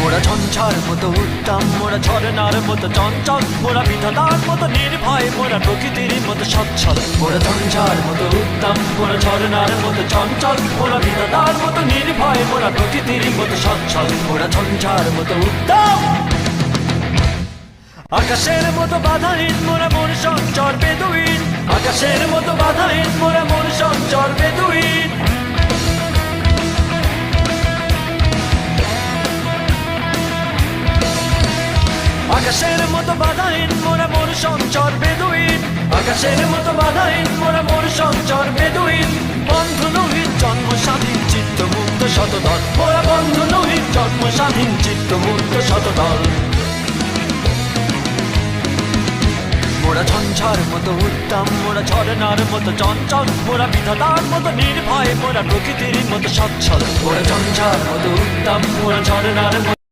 মোরা ঝঞ্ঝার মতো উত্তম, মোরা ঝরনার মতো চঞ্চল, মোরা বিধাতার মতো নির্ভয়, মোরা প্রকৃতির মতো সচ্ছল। মোরা ঝঞ্ঝার মতো উত্তম, মোরা ঝরনার মতো চঞ্চল, মোরা বিধাতার মতো নির্ভয়, মোরা প্রকৃতির মতো সচ্ছল। মোরা ঝঞ্ঝার মতো উত্তম, আকাশের মতো বাধাহীন, মোরা মন সঞ্চর বেদুইন। আকাশের মতো বাধাহীন, মোরা মন সঞ্চর বেদুইন। আকাশের মতো বাধাহীন, মোরা মন সঞ্চর বেদুইন। আকাশের মতো বাধাহীন, মোরা মন সঞ্চর বেদুইন। বন্ধু নহিত জন্ম স্বাধীন, চিত্ত মুক্ত শতদল। মোরা বন্ধু নহিত জন্ম স্বাধীন, চিত্ত মুক্ত শতদল। মোরা ঝঞ্ঝার মতো উত্তম, মোরা ঝরনার মতো চঞ্চল, মোরা বিধাতার মতো নির্ভয়, মোরা প্রকৃতির মতো সচ্ছল। মোরা ঝঞ্ঝার মতো উত্তম, মোরা ঝরনার মতো